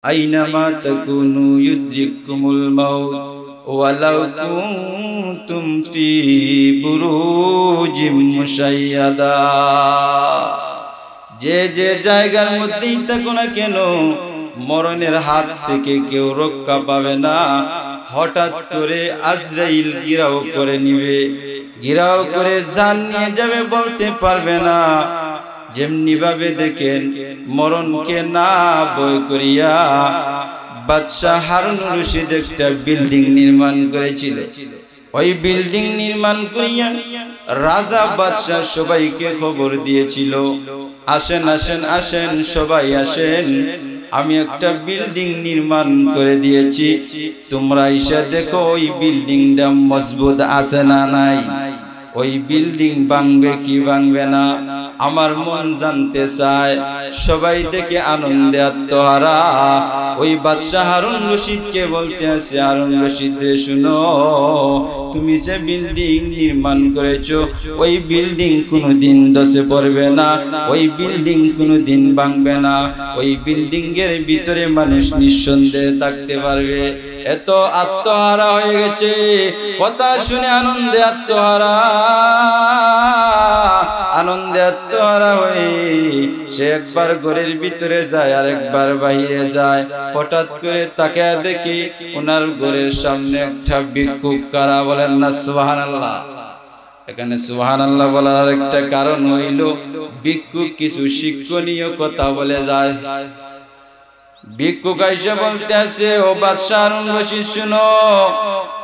আইনামা তাকুনু ইউদরিকুমুল মাউত ওয়ালাউ কুনতুম ফি বুরুজিম মুশাইয়াদা। যে যে জায়গার মধ্যেই থাকো না কেন, মরণের হাত থেকে কেউ রক্ষা পাবে না। হঠাৎ করে আজরাইল গিরাও করে নিবে, গিরাও করে জান নিয়ে যাবে, বলতে পারবে না। যেমনি ভাবে দেখেন মরণকে না ভয় করিয়া বাদশাহ হারুন রশিদ একটা বিল্ডিং নির্মাণ করেছিল। ওই বিল্ডিং নির্মাণ করিয়া রাজা বাদশাহ সবাইকে খবর দিয়েছিল, আসেন আসেন আসেন, সবাই আসেন, আমি একটা বিল্ডিং নির্মাণ করে দিয়েছি, তোমরা এসে দেখো ওই বিল্ডিংটা মজবুত আছে না নাই, ওই বিল্ডিং ভাঙবে কি ভাঙবে না, আমার মন জানতে চায়। সবাই দেখে আনন্দে আত্মহারা। ওই বাদশাহ হারুন রশিদকে বলতে আছে, হারুন রশিদ রে শুনো, তুমি যে বিল্ডিং নির্মাণ করেছো ওই বিল্ডিং কোনোদিন ধসে পড়বে না, ওই বিল্ডিং কোনোদিন ভাঙবে না, ওই বিল্ডিং এর ভিতরে মানুষ নিঃসন্দেহে থাকতে পারবে। এত আত্মহারা হয়ে গেছে, কথা শুনে আনন্দে আত্মহারা, আনন্দে আত্মহারা হয়ে সে একবার ঘরের ভিতরে যায় আর একবার বাহিরে যায়। হঠাৎ করে তাকে দেখি ওনার ঘরের সামনে একটা ভিক্ষুক খাড়া। বলেন না সুবহানাল্লাহ। এখানে সুবহানাল্লাহ বলার একটা কারণ হইল ভিক্ষুক কিছু শিক্ষণীয় কথা বলে যায়। ভিক্ষুক আইসা বলতে আছে, ও বাদশাহ হারুন রশিদ শুনো,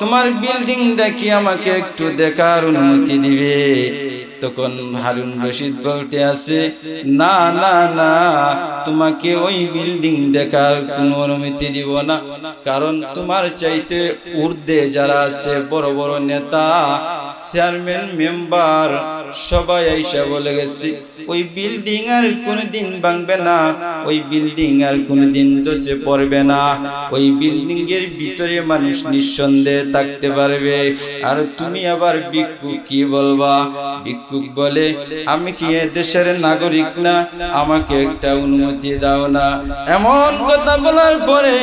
তোমার বিল্ডিং দেখি আমাকে একটু দেখার অনুমতি দিবে? তখন হারুন রশিদ বলতে আছে, না না না, তোমাকে ওই বিল্ডিং দেখার কোনো অনুমতি দিব না, কারণ তোমার চাইতে ঊর্ধ্বে যারা আছে বড় বড় নেতা, চেয়ারম্যান, মেম্বার সবাই আইসা বলে গেছে ওই বিল্ডিং আর কোনোদিন ভাঙবে না, ওই বিল্ডিং আর কোনোদিন ধসে পড়বে না, ওই বিল্ডিং এর ভিতরে মানুষ নিঃসন্দেহে থাকতে পারবে। আর তুমি আবার ভিক্ষুক কি বলবা? ভিক্ষুক বলে, আমি কি এ দেশের নাগরিক না, আমাকে একটা অনুমতি দাও না। এমন কথা বলার পরে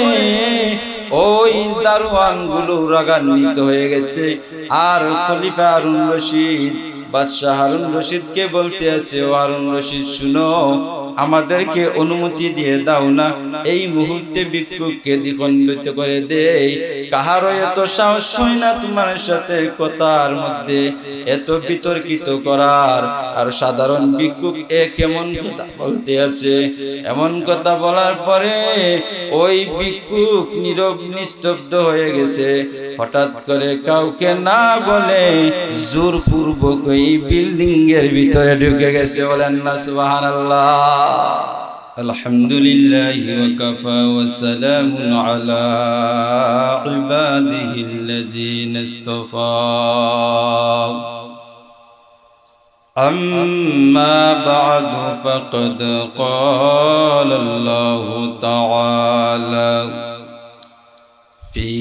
ওই দারোয়ান গুলো রাগান্বিত হয়ে গেছে। আর খলিফা হারুন রশিদ বাদশাহ হারুন রশিদকে বলতে আছে, ও হারুন রশিদ শুনো, আমাদেরকে অনুমতি দিয়ে দাও না, এই মুহূর্তে ভিক্ষুককে দ্বিখণ্ডিত করে দেই। কাহারও এত সাহস হয় না তোমার সাথে কথার মধ্যে এত বিতর্কিত করার। আর সাধারণ ভিক্ষুক এ কেমন কথা বলতে আছে? এমন কথা বলার পরে ওই ভিক্ষুক নীরব নিস্তব্ধ হয়ে গেছে। হঠাৎ করে কাউকে না বলে জোরপূর্বক ওই বিল্ডিং এর ভিতরে ঢুকে গেছে। বলেন না সুবহানাল্লাহ। আলহামদুলিল্লাহি ওয়া কাফা ওয়া সালামুন আলা ইবাদিহিল্লাযীনা ইসতাফা। أما بعد فقد قال الله تعالى في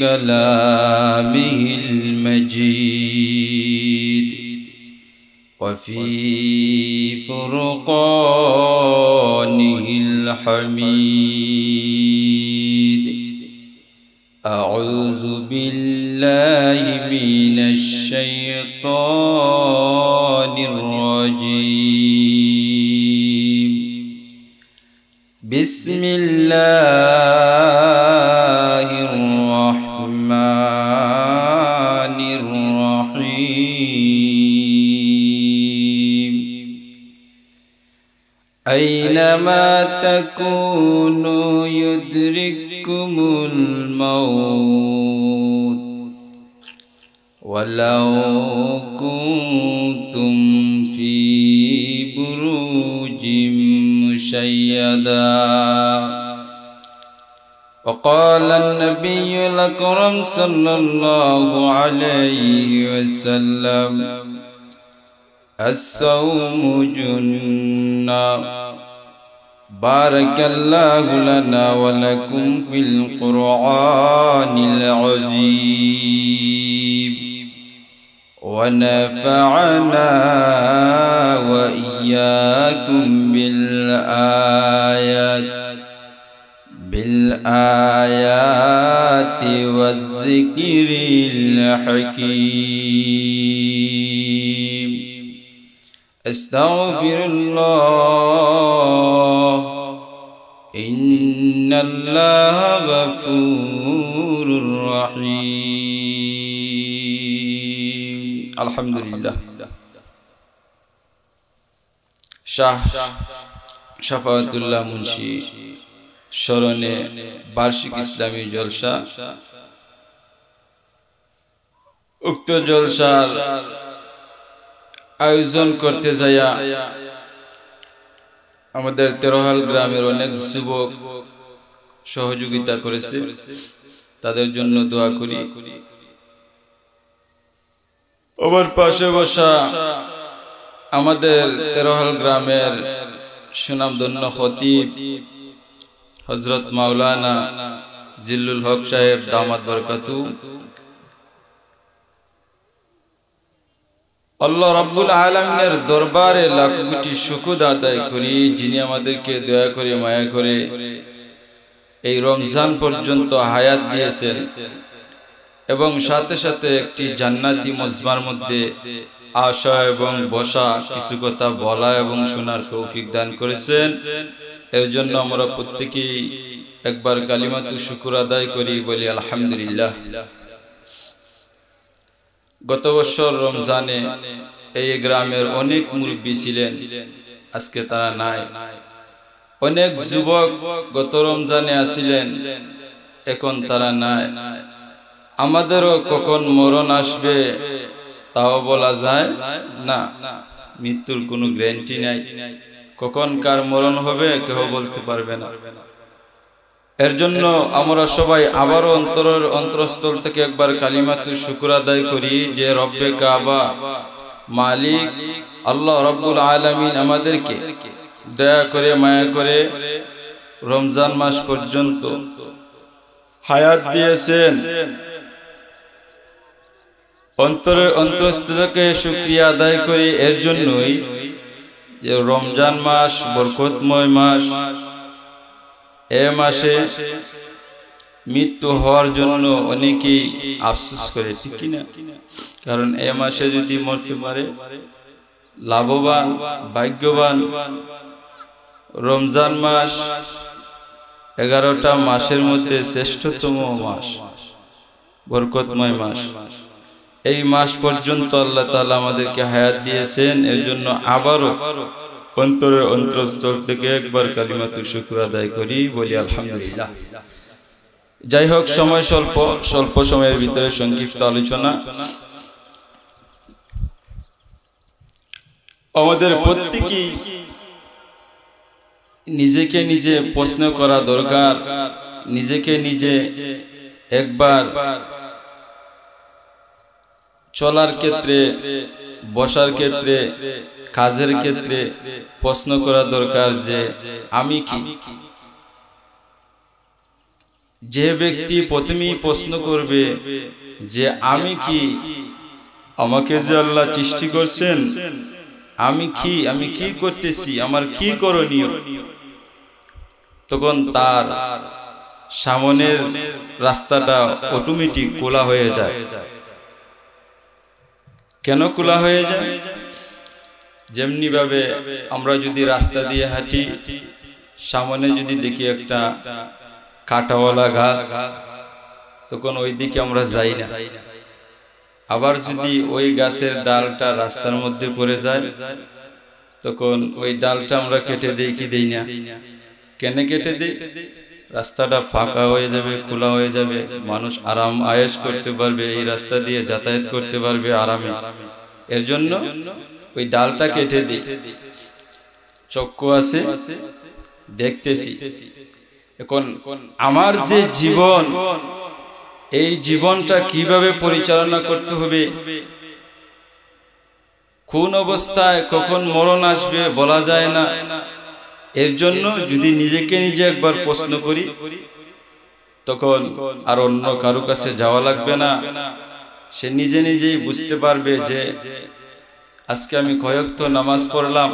كلامه المجيد وفي فرقانه الحميد. أعوذ بالله من الشيطان الرجيم. بسم الله الرحمن الرحيم. أينما تكونوا يدرككم الموت ولو كنتم في بروج مشيدا. وقال النبي الأكرم صلى الله عليه وسلم: الصوم جنة. بارك الله لنا ولكم في القرآن العظيم ونفعنا وإياكم بالآيات بالآيات والذكر الحكيم استغفر الله إن الله غفور رحيم الحمد لله শাহ শাফাতুল্লাহ মুন্সি স্মরণে বার্ষিক ইসলামী জলসা। উক্ত জলসার আয়োজন করতে যাইয়া আমাদের তেরোহাল গ্রামের অনেক যুবক সহযোগিতা করেছে, তাদের জন্য দোয়া করি। আমার পাশে বসা আমাদের তেরোহাল গ্রামের সুনামধন্য খতিব হযরত মাওলানা জিল্লুল হক সাহেব দামাত বরকাতু, আল্লাহ রাব্বুল আলামিনের দরবারে লাখ কোটি শুকর আদায় করি, যিনি আমাদেরকে দয়া করে মায়া করে এই রমজান পর্যন্ত হায়াত দিয়েছেন এবং সাথে সাথে একটি জান্নাতি মজমার মধ্যে আসা এবং বসা, কিছু কথা বলা এবং শোনার তৌফিক দান করেছেন। এর জন্য আমরা প্রত্যেকেই একবার কালিমাতু শুকর আদায় করি, বলি আলহামদুলিল্লাহ। গত বছর রমজানে এই গ্রামের অনেক মুরব্বী ছিলেন, আজকে তারা নাই। অনেক যুবক গত রমজানে আসিলেন, এখন তারা নাই। আমাদেরও কখন মরণ আসবে তাও বলা যায় না, মৃত্যুর কোনো গ্যারান্টি নাই। কখন কার মরণ হবে কেউ বলতে পারবে না। এর জন্য আমরা সবাই আবারও অন্তরস্থল থেকে একবার কালিমাতু শুকর আদায় করি যে রব্বে কাবা মালিক আল্লাহ রাব্বুল আলামিন আমাদেরকে দয়া করে মায়া করে রমজান মাস পর্যন্ত হায়াত দিয়েছেন। অন্তরস্থল থেকে শুকরিয়া আদায় করি এর জন্যই যে রমজান মাস বরকতময় মাস। এ মাসে মৃত্যু হওয়ার জন্য অনেকেই আফসোস করে, ঠিক কিনা? কারণ এ মাসে যদি মরতে পারে লাভবান, ভাগ্যবান। রমজান মাস 11টা মাসের মধ্যে শ্রেষ্ঠতম মাস, বরকতময় মাস। এই মাস পর্যন্ত আল্লাহ তাআলা আমাদেরকে হায়াত দিয়েছেন। এর জন্য আবারও অন্তরস্থল থেকে একবার কালিমাতু শুকর আদায় করি, বলি আলহামদুলিল্লাহ। যাই হোক, সময় স্বল্প সময়ের ভিতরে সংক্ষিপ্ত আলোচনা। আমাদের প্রত্যেকেই নিজেকে নিজে প্রশ্ন করা দরকার, নিজেকে নিজে একবার চলার ক্ষেত্রে, বসার ক্ষেত্রে, কাজের ক্ষেত্রে প্রশ্ন করা দরকার যে আমি কি। যে ব্যক্তি প্রথমেই প্রশ্ন করবে যে আমি কি, আমাকে যে আল্লাহ সৃষ্টি করছেন, আমি কি করতেছি, আমার কি করণীয়, তখন তার সামনের রাস্তাটা অটোমেটিক খোলা হয়ে যায়। কেন খোলা হয়ে যায়? যেমনি ভাবে আমরা যদি রাস্তা দিয়ে হাঁটি, সামনে যদি দেখি একটা কাঁটাওয়ালা গাছ, তখন ওই দিকে আমরা যাই না। আবার যদি ওই গাছের ডালটা রাস্তার মধ্যে পড়ে যায়, তখন ওই ডালটা আমরা কেটে দেই কি দেই না? কেন কেটে দেই? রাস্তাটা ফাঁকা হয়ে যাবে, খোলা হয়ে যাবে, মানুষ আরাম আয়েশ করতে পারবে, এই রাস্তা দিয়ে যাতায়াত করতে পারবে আরামে। এর জন্য ওই ডালটা কেটে দিই। চক্ষু আছে, দেখতেছি। এখন আমার যে জীবন, এই জীবনটা কিভাবে পরিচালনা করতে হবে, কোন অবস্থায় কখন মরণ আসবে বলা যায় না। এর জন্য যদি নিজেকে নিজে একবার প্রশ্ন করি, তখন আর অন্য কারো কাছে যাওয়া লাগবে না। সে নিজে নিজেই বুঝতে পারবে যে আজকে আমি কয়েকটা নামাজ পড়লাম,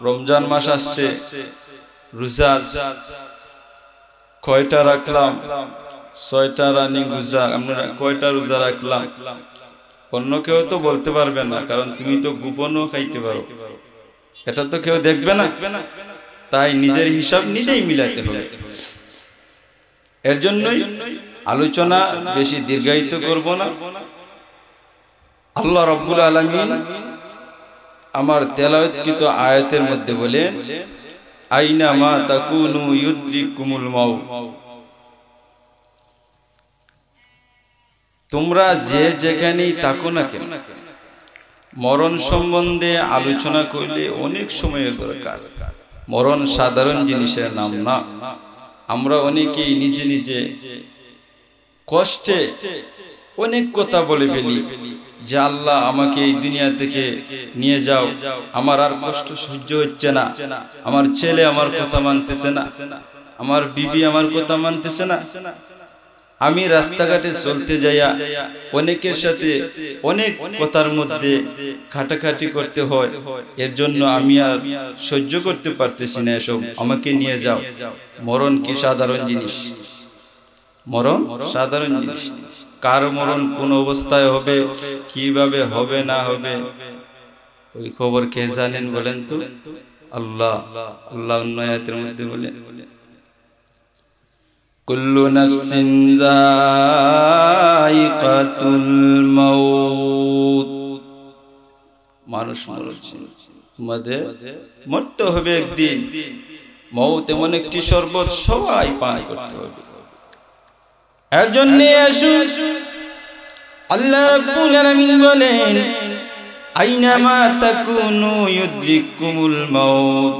রমজান মাস আসছে, রোজা কয়টা রাখলাম? 6টা রানী রোজা। আমরা কয়টা রোজা রাখলাম? অন্য কেউ তো বলতে পারবে না, কারণ তুমি তো গোপনও খাইতে পারো, এটা তো কেউ দেখবে না। তাই নিজের হিসাব নিজেই মিলাইতে হবে। এর জন্যই আলোচনা বেশি দীর্ঘায়িত করব না। আল্লাহ রাব্বুল আলামিন আমার তেলাওয়াতকৃত আয়াতের মধ্যে বলেন, আইনা মা তাকুনু ইউদরিকুমুল মাউত। তোমরা যে যেখানেই থাকো না কেন, মরণ সম্বন্ধে আলোচনা করলে অনেক সময়ের দরকার। মরণ সাধারণ জিনিসের নাম না। আমরা অনেকেই নিজে নিজে কষ্টে অনেক কথা বলে ফেলি যে আল্লাহ আমাকে এই দুনিয়া থেকে নিয়ে যাও, আমার আর কষ্ট সহ্য হচ্ছে না, আমার ছেলে আমার কথা মানতেছে না, আমার বিবি আমার কথা মানতেছে না, আমি রাস্তাঘাটে চলতে যাইয়া অনেকের সাথে অনেক কথার মধ্যে খাটাখাটি করতে হয়, এর জন্য আমি আর সহ্য করতে পারতেছি না, এসব আমাকে নিয়ে যাও। মরণ কি সাধারণ জিনিস? মরণ সাধারণ জিনিস। কার মরণ কোন অবস্থায় হবে, কিভাবে হবে না হবে, ওই খবর কে জানেন বলেন তো? আল্লাহ। আল্লাহ অন্য আয়াতের মধ্যে বলেন, কুল্লু নাফসিন যায়িকাতুল মাউত। মানুষ মরছে, তোমাদের মরতে হবে একদিন। মউত এমন একটি শরবত, সবাই পান করতে হবে। এর জন্য আল্লাহ রাব্বুল আলামিন বলেন, আইনামা তাকুনু ইউদরিকুমুল মাউত।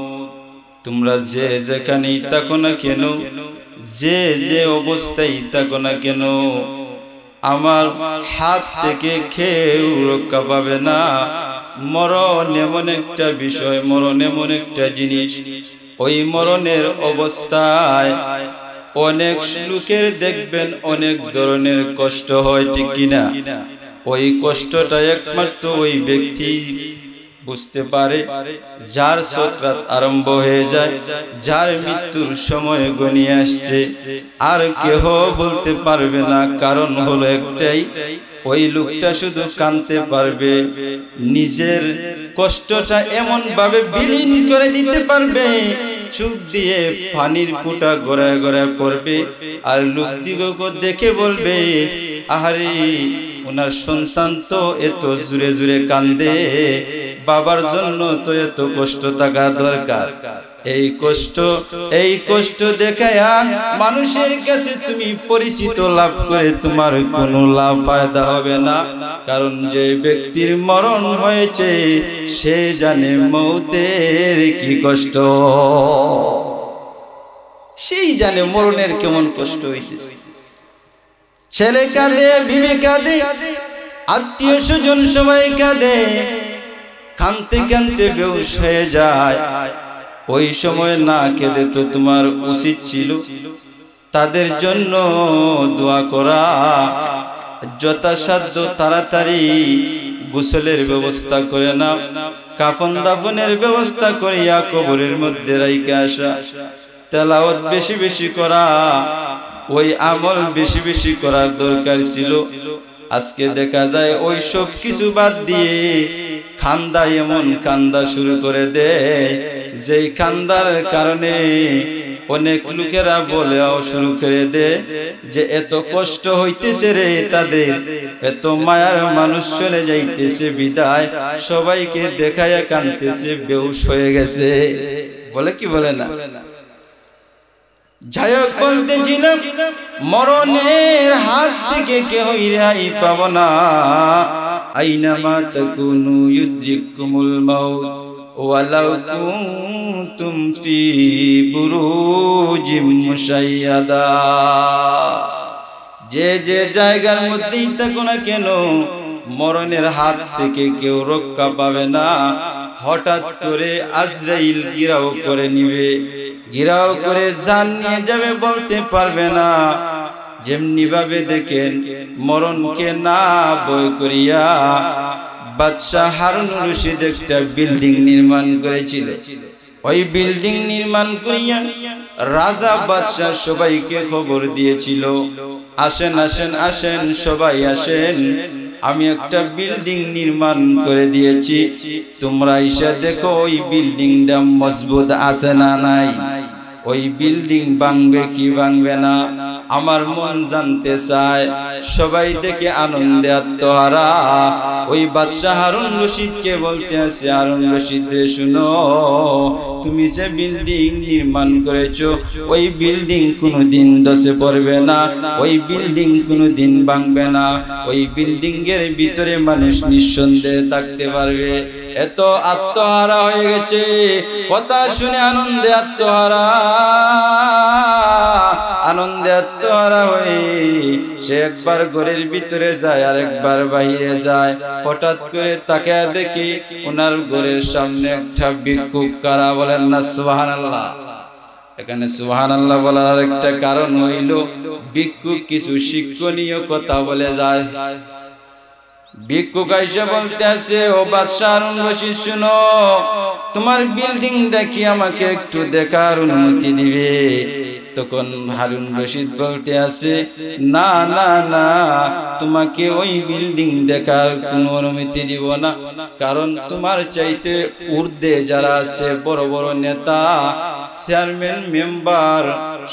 তোমরা যে যেখানেই থাকো না কেন, যে যে অবস্থায় থাকো না কেন, আমার হাত থেকে কেউ রক্ষা পাবে না। মরণ এমন একটা বিষয়, মরণ এমন একটা জিনিস, ওই মরণের অবস্থায় অনেক লোকের দেখবেন অনেক ধরনের কষ্ট হয়, ঠিক কিনা? ওই কষ্টটা একমাত্র ওই ব্যক্তি বুঝতে পারে যার সাকরাত আরম্ভ হয়ে যায়, যার মৃত্যুর সময় ঘনিয়ে আসছে। আর কেহ বলতে পারবে না, কারণ হলো একটাই, ওই লোকটা শুধু কাঁদতে পারবে, নিজের কষ্টটা এমন ভাবে বিলীন করে দিতে পারবে, চোখ দিয়ে পানির ফোঁটা গড়ায় গড়ায় পড়বে, আর লোকদিগকে দেখে বলবে, আহারে ওনার সন্তান তো এত জুড়ে জুড়ে কান্দে, বাবার জন্য তো এত কষ্ট থাকা দরকার। এই কষ্ট দেখায়া মানুষের কাছে তুমি পরিচিত লাভ করে তোমার কোনো লাভ ফায়দা হবে না। কারণ যে ব্যক্তির মরণ হয়েছে সে জানে মৌতের কি কষ্ট, সেই জানে মরণের কেমন কষ্ট হইতেছে। ছেলে কাঁদে, বিবি কাঁদে, আত্মীয় স্বজন সবাই কাঁদে, কাঁদতে কাঁদতে বেহুশ হয়ে যায়। ওই সময় না কেঁদে তো তোমার উচিত ছিল তাদের জন্য দোয়া করা, যথাসাধ্য তাড়াতাড়ি গোসলের ব্যবস্থা করে নাও, কাফন দাফনের ব্যবস্থা করিয়া কবরের মধ্যে রাইখে আসা, তেলাওয়াত বেশি বেশি করা, ওই আমল বেশি বেশি করার দরকার ছিল। আজকে দেখা যায় ওই সব কিছু বাদ দিয়ে কান্দা, এমন কান্দা শুরু করে দেয় যেই কান্দার কারণে অনেক লোকেরা বলেও শুরু করে দেয় যে এত কষ্ট হইতেছে রে তাদের, এত মায়ার মানুষ চলে যাইতেছে বিদায়, সবাইকে দেখায়া কাঁদতেছে, বেহুশ হয়ে গেছে, বলে কি বলে না? যাই হোক, বলতেছিলাম মরণের হাত থেকে কেউ রেহাই পাব না। আইনামা তাকুনু ইউদরিকুমুল মাউত ওয়ালাউ কুনতুম ফি বুরুজিম মুশাইয়াদা। যে যে জায়গার মধ্যেই থাকো না কেন, মরণের হাত থেকে কেউ রক্ষা পাবে না। হঠাৎ করে আজরাইল গিরাও করে নিবে, গিরাও করে জান নিয়ে যাবে, বলতে পারবে না। যেমনি ভাবে দেখেন মরণকে না ভয় করিয়া বাদশাহ হারুন রশিদ একটা বিল্ডিং নির্মাণ করেছিল, ওই বিল্ডিং নির্মাণ করিয়া রাজা বাদশাহ সবাইকে খবর দিয়েছিল, আসেন আসেন আসেন সবাই আসেন, আমি একটা বিল্ডিং নির্মাণ করে দিয়েছি, তোমরা এসে দেখো ওই বিল্ডিংটা মজবুত আছে না নাই, ওই বিল্ডিং ভাঙবে কি ভাঙবে না, আমার মন জানতে চায়। সবাই দেখে আনন্দে আত্মহারা। ওই বাদশাহ হারুন রশিদকে বলতে আছে, হারুন রশিদ রে শুনো, তুমি যে বিল্ডিং নির্মাণ করেছো ওই বিল্ডিং কোনোদিন ধসে পড়বে না, ওই বিল্ডিং কোনোদিন ভাঙবে না, ওই বিল্ডিং এর ভিতরে মানুষ নিঃসন্দেহে থাকতে পারবে। এত আত্মহারা হয়ে গেছে, কথা শুনে আনন্দে আত্মহারা, আনন্দে আত্মহারা হয়ে সে একবার ঘরের ভিতরে যায় আর একবার বাহিরে যায়। হঠাৎ করে তাকে দেখি ওনার ঘরের সামনে একটা ভিক্ষুক খাড়া। বলেন না সুবহানাল্লাহ। এখানে সুবহানাল্লাহ বলার একটা কারণ হইল ভিক্ষুক কিছু শিক্ষণীয় কথা বলে যায়। ভিক্ষুক আইসা বলতে আছে, ও বাদশাহ হারুন রশিদ শুনো, তোমার বিল্ডিং দেখি আমাকে একটু দেখার অনুমতি দিবে। তখন হারুন রশিদ বলতে আছে, না না না, তোমাকে ওই বিল্ডিং দেখার কোনো অনুমতি দিব না, কারণ তোমার চাইতে ঊর্ধ্বে যারা আছে বড় বড় নেতা, চেয়ারম্যান, মেম্বার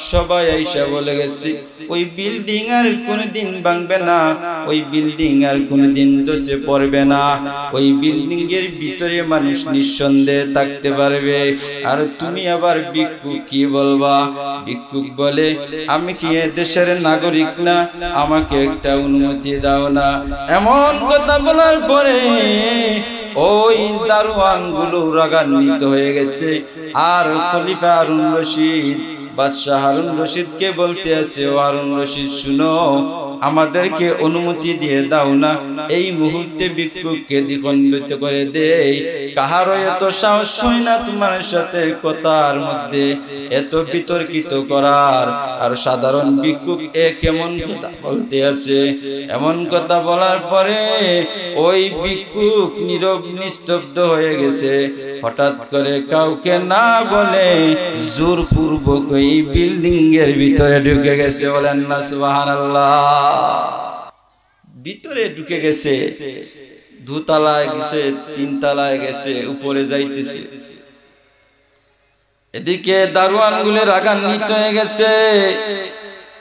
সবাই আইসা বলে গেছে ওই বিল্ডিং আর কোনোদিন ভাঙবে না, ওই বিল্ডিং আর কোনোদিন ধসে পড়বে না, ওই বিল্ডিং এর ভিতরে মানুষ নিঃসন্দেহে থাকতে পারবে। আর তুমি আবার ভিক্ষুক কি বলবা? ভিক্ষুক বলে, আমি কি এ দেশের নাগরিক না, আমাকে একটা অনুমতি দাও না। এমন কথা বলার পরে ওই দারোয়ান গুলো রাগান্বিত হয়ে গেছে। আর খলিফা হারুন রশিদ বাদশাহ হারুন রশিদকে বলতে আছে, ও হারুন রশিদ শুনো, আমাদেরকে অনুমতি দিয়ে দাও না, এই মুহূর্তে ভিক্ষুককে দ্বিখণ্ডিত করে দেই। কাহারও এত সাহস হয় না তোমার সাথে কথার মধ্যে এত বিতর্কিত করার। আর সাধারণ ভিক্ষুক এ কেমন কথা বলতে আছে? এমন কথা বলার পরে ওই ভিক্ষুক নীরব নিস্তব্ধ হয়ে গেছে। হঠাৎ করে কাউকে না বলে জোরপূর্বক ওই বিল্ডিং এর ভিতরে ঢুকে গেছে। বলেন না সুবহানাল্লাহ। ভিতরে ঢুকে গেছে, দুতলায় গেছে, তিনতলায় গেছে, উপরে যাইতেছে। এদিকে দারোয়ান গুলো রাগান্বিত হয়ে গেছে।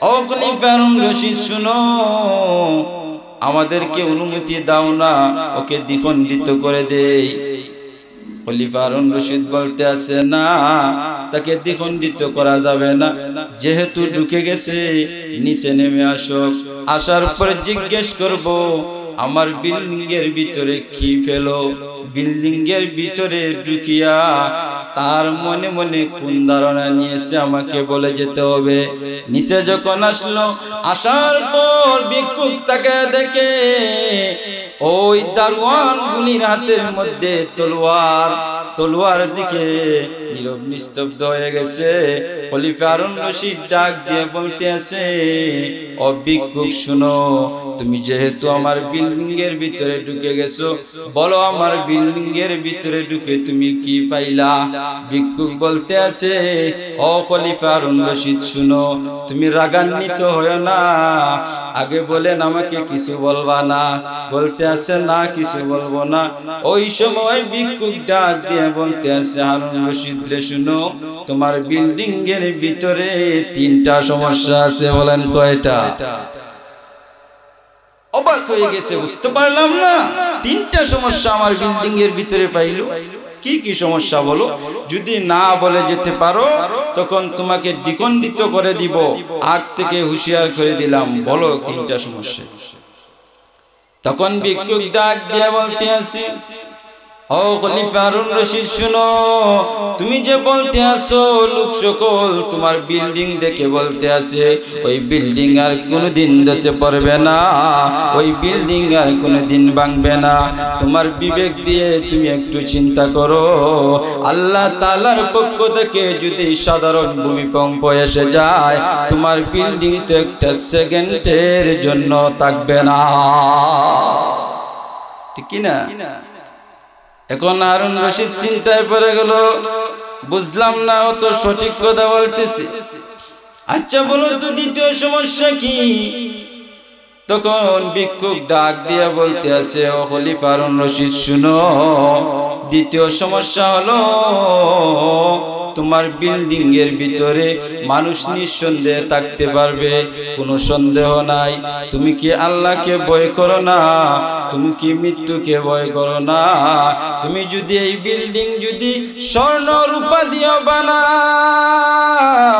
ও খলিফা হারুন রশিদ শুনো, আমাদেরকে অনুমতি দাও না, ওকে দ্বিখণ্ডিত করে দেই। খলিফা হারুন রশিদ বলতে আছে, না, তাকে দ্বিখণ্ডিত করা যাবে না, যেহেতু ঢুকে গেছে নিচে নেমে আসো, আসার পর জিজ্ঞেস করব আমার বিল্ডিং এর ভিতরে কি ফেলো। বিল্ডিং এর ভিতরে ঢুকিয়া তার মনে মনে কোন ধারণা নিয়েছে আমাকে বলে যেতে হবে। নিচে যখন আসলো, আসার পর ভিক্ষুক তাকে দেখে ওই দারোয়ান গুলির হাতের মধ্যে তলোয়ার, তলোয়ার দিকে নীরব নিস্তব্ধ হয়ে গেছে। খলিফা হারুন রশিদ ডাক দিয়ে বলতে আছে, ও ভিক্ষুক শুনো, তুমি যেহেতু আমার বিল্ডিং এর ভিতরে ঢুকে গেছো, বলো আমার বিল্ডিং এর ভিতরে ঢুকে তুমি কি পাইলা? ভিক্ষুক বলতে আছে, ও খলিফা হারুন রশিদ শুনো, তুমি রাগান্বিত হয়ো না, আগে বলেন আমাকে কিছু বলবা না। বলতে আছে, না কিছু বলবো না। ওই সময় ভিক্ষুক ডাক দিয়ে বলতে আছে, হারুন রশিদ রে শুনো, তোমার বিল্ডিং এর ভিতরে তিনটা সমস্যা আছে। বলেন কয়টা? অবাক হয়ে গেছে, বুঝতে পারলাম না, তিনটা সমস্যা আমার বিল্ডিং এর ভিতরে পাইলো। কি কি সমস্যা বলো? যদি না বলে যেতে পারো তখন তোমাকে দ্বিখণ্ডিত করে দিব, আগ থেকে হুঁশিয়ার করে দিলাম, বলো তিনটা সমস্যা। তখন ভিক্ষুক ডাক দিয়ে বলতে আছে, ও খলিফা হারুন রশিদ শুনো, তুমি যে বলতে আসো লোক সকল তোমার বিল্ডিং দেখে বলতে আছে ওই বিল্ডিং আর কোনোদিন ধসে পড়বে না, ওই বিল্ডিং আর কোনোদিন ভাঙবে না। তোমার বিবেক দিয়ে তুমি একটু চিন্তা করো, আল্লাহ তাআলার পক্ষ থেকে যদি সাধারণ ভূমিকম্প এসে যায়, তোমার বিল্ডিং তো একটা সেকেন্ডের জন্য থাকবে না, ঠিক কি না? এখন হারুন রশিদ চিন্তায় পড়ে গেল, বুঝলাম না, অত সঠিক কথা বলতেছে। আচ্ছা বলো তো দ্বিতীয় সমস্যা কি? তখন ভিক্ষুক ডাক দিয়া বলতে আছে, ও খলিফা হারুন রশিদ শুনো, দ্বিতীয় সমস্যা হলো তোমার বিল্ডিং এর ভিতরে মানুষ নিঃসন্দেহে থাকতে পারবে, কোনো সন্দেহ নাই। তুমি কি আল্লাহকে ভয় করো না? তুমি কি মৃত্যুকে ভয় করো না? তুমি যদি এই বিল্ডিং যদি স্বর্ণ রূপা দিয়ে বানাও,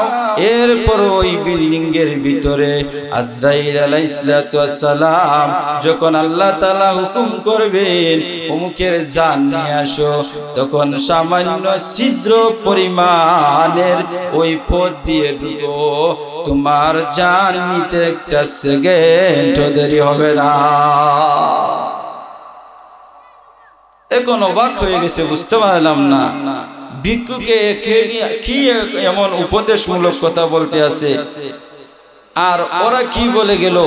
এরপর ওই বিল্ডিং এর ভিতরে আজরাইল আলাইহিস সালাম যখন আল্লাহ তাআলা হুকুম করবেন অমুকের জান নিয়ে আসো, তখন সামান্য ছিদ্র পরিমাণের ওই পথ দিয়ে ঢুকো, তোমার জান নিতে একটা সেকেন্ড দেরি হবে না। এখন অবাক হয়ে গেছে, বুঝতে পারলাম না ভিক্ষুকে কি এমন উপদেশমূলক কথা বলতে আছে, আর ওরা কি বলে গেল?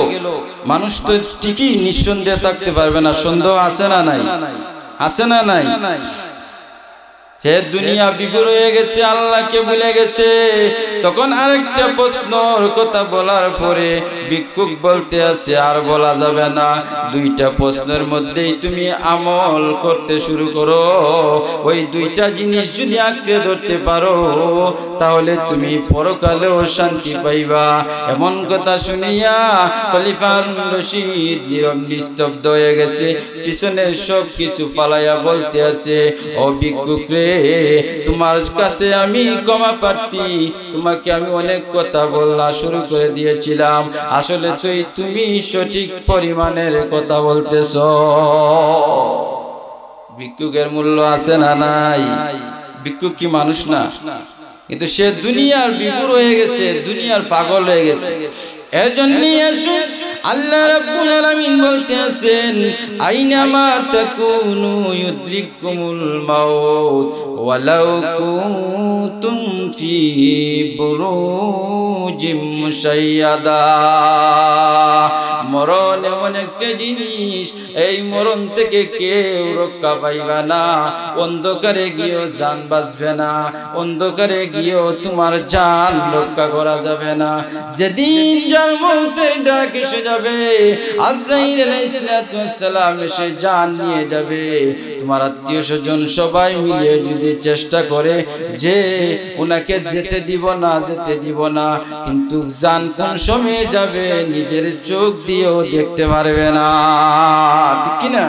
মানুষ তো ঠিকই নিঃসন্দেহে থাকতে পারবে না, সন্দেহ আছে না নাই? আছে না নাই? হে দুনিয়া বিভোর হয়ে গেছে, আল্লাহকে ভুলে গেছে। তখন আরেকটা প্রশ্নর কথা বলার পরে ভিক্ষুক বলতে আছে, আর বলা যাবে না, দুইটা প্রশ্নের মধ্যেই তুমি আমল করতে শুরু করো। ওই দুইটা জিনিস যদি আঁকড়ে ধরতে পারো তাহলে তুমি পরকালেও শান্তি পাইবা। এমন কথা শুনিয়া খলিফা হারুন রশিদ নীরব নিস্তব্ধ হয়ে গেছে, পিছনের সব কিছু ফালাইয়া বলতে আছে, ও ভিক্ষুক রে, তোমার কাছে আমি ক্ষমা প্রার্থী, তোমাকে আমি অনেক কথা বলা শুরু করে দিয়েছিলাম, আসলে তুমি সঠিক পরিমাণের কথা বলতেছ। ভিক্ষুকের মূল্য আছে না নাই? ভিক্ষুক কি মানুষ না? কিন্তু সে দুনিয়ার বিভোর হয়ে গেছে, দুনিয়ার পাগল হয়ে গেছে। এর জন্য আল্লাহ রাব্বুল আলামিন বলতে আছেন, আইনামা তাকুনু ইউদরিকুমুল মাউত ওয়ালাউ কুনতুম ফি বুরুজিম মুশাইয়াদা। মরণ এমন একটা জিনিস, এই মরণ থেকে কেউ রক্ষা পাইবা না। অন্ধকারে গিয়েও জান বাঁচবে না, অন্ধকারে গিয়েও তোমার জান রক্ষা করা যাবে না। যেদিন যার মৌতের ডাক এসে যাবে, আজরাইল আলাইহিস সালাম এসে জান নিয়ে যাবে, তোমার আত্মীয় স্বজন সবাই মিলে যদি চেষ্টা করে যে ওনাকে যেতে দিব না, যেতে দিব না, কিন্তু জান কোন সময়ে যাবে নিজের চোখ দিয়েও দেখতে পারবে না, ঠিক কি না?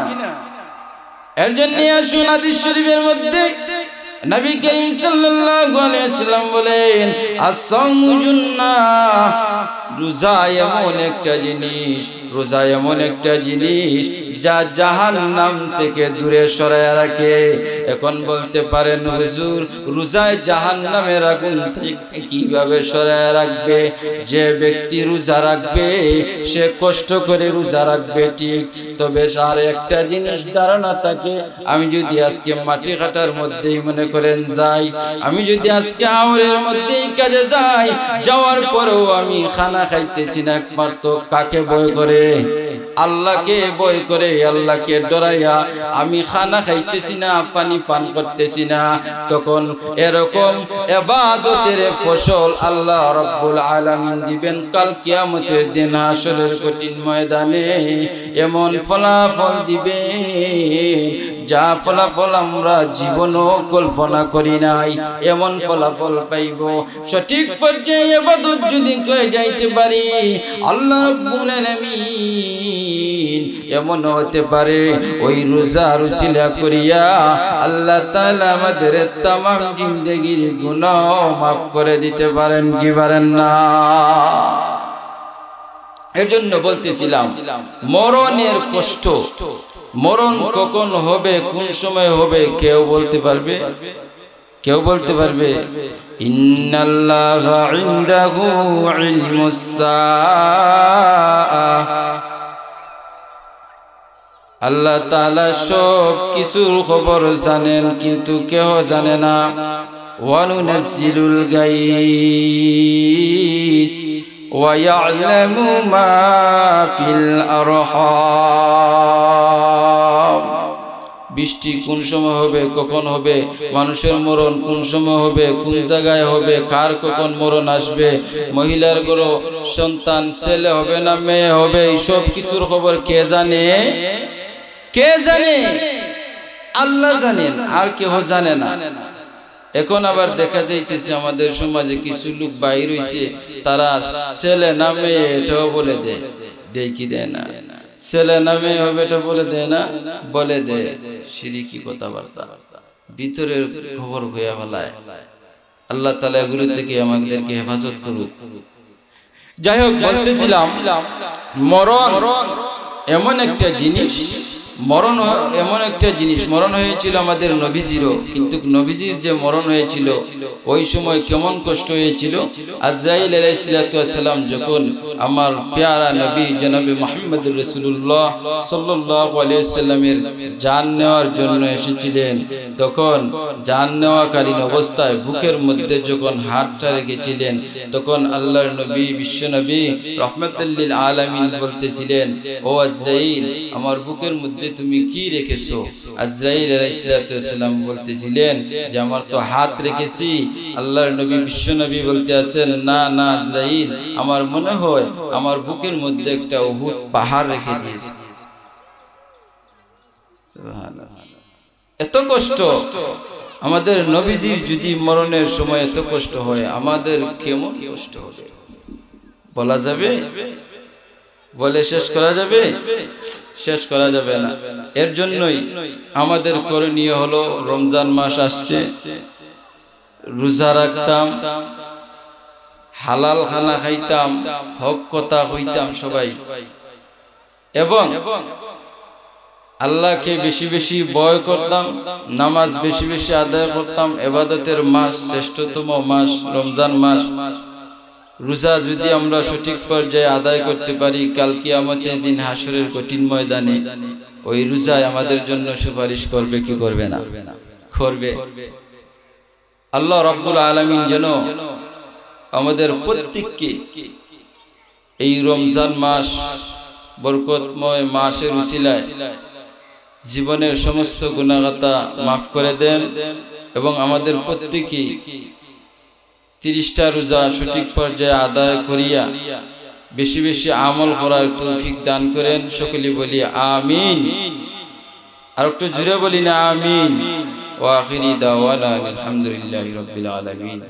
এর জন্য আসুন হাদিস শরীফের মধ্যে নবী করিম সাল্লাল্লাহু আলাইহি ওয়াসাল্লাম বলেন, আস-সাওমু জুন্নাহ, রোজা এমন একটা জিনিস, রোজা এমন একটা জিনিস যা জাহান্নাম থেকে দূরে সরায় রাখে। এখন বলতে পারেন, হুজুর রোজায় জাহান্নামের আগুন থেকে কিভাবে সরায় রাখবে? যে ব্যক্তি রোজা রাখবে সে কষ্ট করে রোজা রাখবে ঠিক, তবে আর একটা জিনিস ধারণা থাকে, আমি যদি আজকে মাটি কাটার মধ্যেই মনে করেন যাই, আমি যদি আজকে আওরের মধ্যেই কাজে যাই, যাওয়ার পরেও আমি খানা খাইতেছি না, একমাত্র কাকে ভয় করে? আল্লাহকে ভয় করে, আল্লাহকে ডরাইয়া আমি খানা খাইতেছি না, পানি পান করতেছি না। তখন এরকম ইবাদতের ফসল আল্লাহ রাব্বুল আলামিন দিবেন কাল কিয়ামতের দিন হাসরের কঠিন ময়দানে। এমন ফলাফল দিবেন যা ফলাফল আমরা জীবনও কল্পনা করি নাই, এমন ফলাফল পাইব। সঠিক পর্যায়ে ইবাদত যদি করে যাইতে পারি, আল্লাহ রাব্বুল আলামিন এমন হতে পারে ওই রোজার উসিলা করিয়া আল্লাহ তাআলা আমাদের तमाम জিন্দেগির গুনাহ মাফ করে দিতে পারেন, কি পারেন না? এর জন্য বলতেছিলাম, মরণের কষ্ট, মরণ কখন হবে, কোন সময় হবে কেউ বলতে পারবে? কেউ বলতে পারবে? ইন্নাল্লাহা ইনদাহু ইলমুস সাআহ, আল্লাহ তাআলা সব কিছুর খবর জানেন, কিন্তু কেউ জানে না। ওয়া নুনাজ্জিলুল গায়স ওয়া ইয়ালামু মা ফিল আরহাম, বৃষ্টি কোন সময় হবে, কখন হবে, মানুষের মরণ কোন সময় হবে, কোন জায়গায় হবে, কার কখন মরণ আসবে, মহিলার ঘরে সন্তান ছেলে হবে না মেয়ে হবে, এই সব কিছুর খবর কে জানে? কে জানে? আল্লাহ জানেন, আর কেউ জানে না। এখন আবার দেখা যাইতেছে আমাদের সমাজে কিছু লোক বাইর হইছে, তারা ছেলে না মেয়ে এটাও বলে দেয়। দেয় কি দেয় না? ছেলে না মেয়ে হবে এটা বলে দেয় না? বলে দেয়। শিরকি কথাবার্তা ভিতরের খবর হইয়া ফেলায়। আল্লাহ তাআলা এগুলো থেকে আমাদেরকে হেফাজত করুক। যাই হোক, বলতেছিলাম মরণ এমন একটা জিনিস, মরণ এমন একটা জিনিস, মরণ হয়েছিল আমাদের নবীজিরও, কিন্তু নবীজির যে মরণ হয়েছিল ওই সময় কেমন কষ্ট হয়েছিল। আজরাইল আলাইহিস সালাম যখন আমার প্যারা নবী জনাবে মুহাম্মদুর রাসূলুল্লাহ সাল্লাল্লাহু আলাইহি ওয়াসাল্লামের জান নেওয়ার জন্য এসেছিলেন, তখন জান নেওয়াকালীন অবস্থায় বুকের মধ্যে যখন হাতটা রেখেছিলেন, তখন আল্লাহর নবী বিশ্ব নবী রাহমাতুল লিল আলামিন বলতেছিলেন, ও আজরাইল, আমার বুকের মধ্যে তুমি কি রেখেছো? আজরাইল আলাইহিস সালাম বলতেছিলেন যে আমার তো হাত রেখেছি। আল্লাহর নবী বিশ্ব নবী বলতে আছেন, না না আজরাইল, আমার মনে হয় আমার বুকের মধ্যে একটা উহুদ পাহাড় রেখে দিয়েছি। এত কষ্ট আমাদের নবীজির যদি মরণের সময় এত কষ্ট হয়, আমাদের কেমন কষ্ট হবে বলা যাবে? বলে শেষ করা যাবে? শেষ করা যাবে না। এর জন্যই আমাদের করণীয় হলো, রমজান মাস আসছে, রোজা রাখতাম, হালাল খানা খাইতাম, হক কথা হইতাম সবাই, এবং আল্লাহকে বেশি বেশি ভয় করতাম, নামাজ বেশি বেশি আদায় করতাম। ইবাদতের মাস, শ্রেষ্ঠতম মাস রমজান মাস। রোজা যদি আমরা সঠিক পর্যায়ে আদায় করতে পারি, কাল কিয়ামতের দিন হাসরের কঠিন ময়দানে ওই রোজায় আমাদের জন্য সুপারিশ করবে কি করবে না? করবে। আল্লাহ রাব্বুল আলামিন যেন আমাদের প্রত্যেককে এই রমজান মাস, বরকতময় মাসের উসিলায় জীবনের সমস্ত গুনাহগাতা মাফ করে দেন, এবং আমাদের প্রত্যেককে 30টা রোজা সঠিক পর্যায়ে আদায় করিয়া বেশি বেশি আমল করার তৌফিক দান করেন। সকলে বলি আমিন। আর একটু জোরে বলি না আমিন। ওয়া আখিরি দাওয়ানা আলহামদুলিল্লাহি রাব্বিল আলামিন।